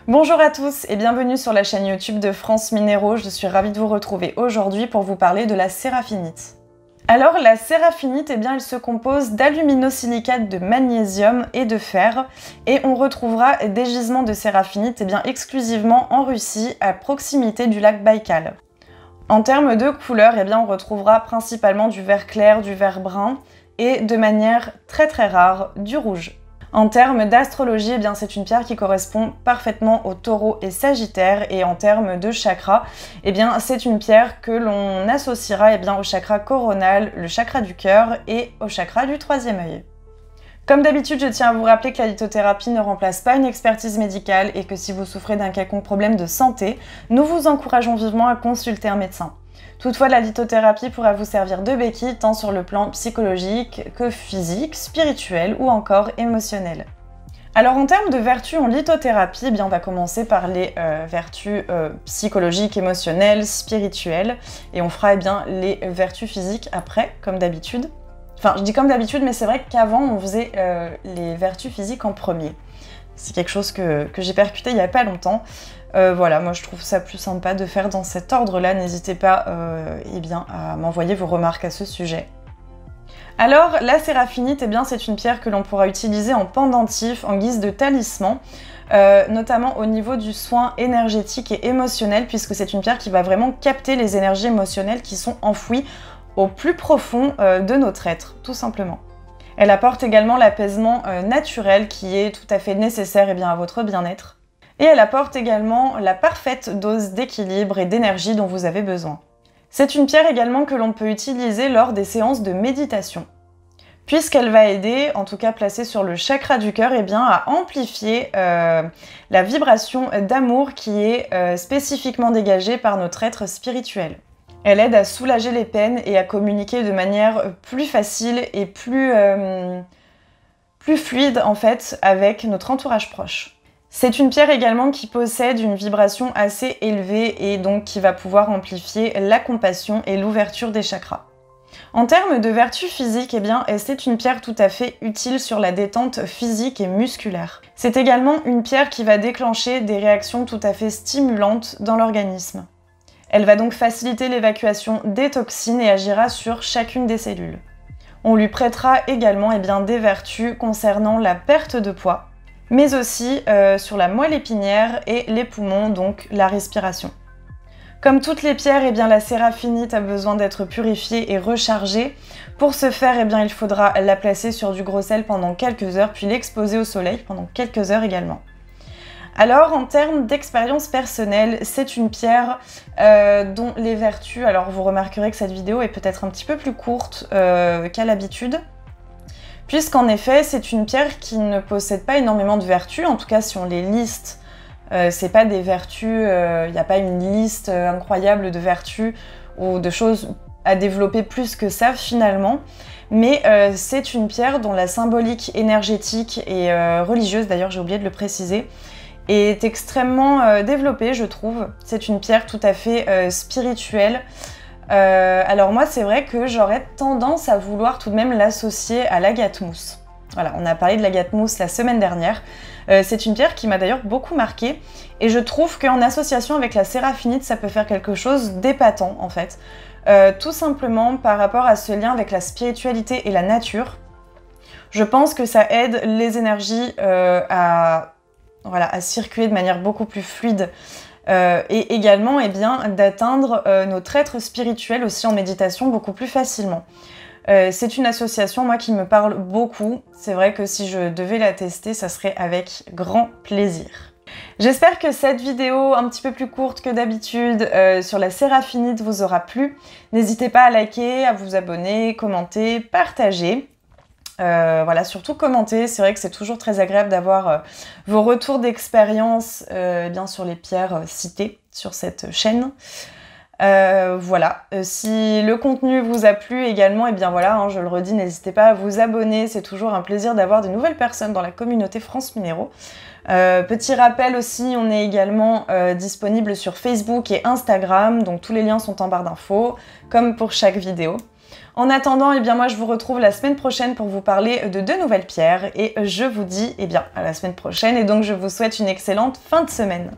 Bonjour à tous et bienvenue sur la chaîne YouTube de France Minéraux. Je suis ravie de vous retrouver aujourd'hui pour vous parler de la séraphinite. Alors la séraphinite, elle se compose d'aluminosilicate de magnésium et de fer et on retrouvera des gisements de séraphinite exclusivement en Russie à proximité du lac Baïkal. En termes de couleur, on retrouvera principalement du vert clair, du vert brun et de manière très rare, du rouge. En termes d'astrologie, c'est une pierre qui correspond parfaitement au Taureau et Sagittaire, et en termes de chakra, c'est une pierre que l'on associera au chakra coronal, le chakra du cœur et au chakra du troisième œil. Comme d'habitude, je tiens à vous rappeler que la lithothérapie ne remplace pas une expertise médicale et que si vous souffrez d'un quelconque problème de santé, nous vous encourageons vivement à consulter un médecin. Toutefois, la lithothérapie pourra vous servir de béquille tant sur le plan psychologique que physique, spirituel ou encore émotionnel. Alors en termes de vertus en lithothérapie, on va commencer par les vertus psychologiques, émotionnelles, spirituelles, et on fera les vertus physiques après, comme d'habitude. Enfin, je dis comme d'habitude, mais c'est vrai qu'avant on faisait les vertus physiques en premier. C'est quelque chose que j'ai percuté il n'y a pas longtemps. Voilà, moi je trouve ça plus sympa de faire dans cet ordre-là. N'hésitez pas à m'envoyer vos remarques à ce sujet. Alors, la séraphinite, c'est une pierre que l'on pourra utiliser en pendentif, en guise de talisman, notamment au niveau du soin énergétique et émotionnel, puisque c'est une pierre qui va vraiment capter les énergies émotionnelles qui sont enfouies au plus profond de notre être, tout simplement. Elle apporte également l'apaisement naturel qui est tout à fait nécessaire à votre bien-être. Et elle apporte également la parfaite dose d'équilibre et d'énergie dont vous avez besoin. C'est une pierre également que l'on peut utiliser lors des séances de méditation, puisqu'elle va aider, en tout cas placée sur le chakra du cœur, à amplifier la vibration d'amour qui est spécifiquement dégagée par notre être spirituel. Elle aide à soulager les peines et à communiquer de manière plus facile et plus fluide en fait avec notre entourage proche. C'est une pierre également qui possède une vibration assez élevée et donc qui va pouvoir amplifier la compassion et l'ouverture des chakras. En termes de vertus physiques, c'est une pierre tout à fait utile sur la détente physique et musculaire. C'est également une pierre qui va déclencher des réactions tout à fait stimulantes dans l'organisme. Elle va donc faciliter l'évacuation des toxines et agira sur chacune des cellules. On lui prêtera également des vertus concernant la perte de poids, mais aussi sur la moelle épinière et les poumons, donc la respiration. Comme toutes les pierres, la séraphinite a besoin d'être purifiée et rechargée. Pour ce faire, il faudra la placer sur du gros sel pendant quelques heures, puis l'exposer au soleil pendant quelques heures également. Alors, en termes d'expérience personnelle, c'est une pierre dont les vertus... Alors, vous remarquerez que cette vidéo est peut-être un petit peu plus courte qu'à l'habitude, puisqu'en effet, c'est une pierre qui ne possède pas énormément de vertus. En tout cas, si on les liste, c'est pas des vertus... Il n'y a pas une liste incroyable de vertus ou de choses à développer plus que ça, finalement. Mais c'est une pierre dont la symbolique énergétique et religieuse, d'ailleurs j'ai oublié de le préciser, est extrêmement développée, je trouve. C'est une pierre tout à fait spirituelle. Alors moi, c'est vrai que j'aurais tendance à vouloir tout de même l'associer à l'agate-mousse. Voilà, on a parlé de l'agate-mousse la semaine dernière. C'est une pierre qui m'a d'ailleurs beaucoup marquée. Et je trouve qu'en association avec la séraphinite, ça peut faire quelque chose d'épatant, en fait. Tout simplement par rapport à ce lien avec la spiritualité et la nature. Je pense que ça aide les énergies à circuler de manière beaucoup plus fluide et également d'atteindre notre être spirituel aussi en méditation beaucoup plus facilement. C'est une association, moi, qui me parle beaucoup. C'est vrai que si je devais la tester, ça serait avec grand plaisir. J'espère que cette vidéo, un petit peu plus courte que d'habitude, sur la séraphinite vous aura plu. N'hésitez pas à liker, à vous abonner, commenter, partager. Voilà, surtout commenter, c'est vrai que c'est toujours très agréable d'avoir vos retours d'expérience sur les pierres citées sur cette chaîne. Voilà, si le contenu vous a plu également, je le redis, n'hésitez pas à vous abonner, c'est toujours un plaisir d'avoir de nouvelles personnes dans la communauté France Minéraux. Petit rappel aussi, on est également disponible sur Facebook et Instagram, donc tous les liens sont en barre d'infos, comme pour chaque vidéo. En attendant, eh bien moi je vous retrouve la semaine prochaine pour vous parler de 2 nouvelles pierres et je vous dis à la semaine prochaine et donc je vous souhaite une excellente fin de semaine.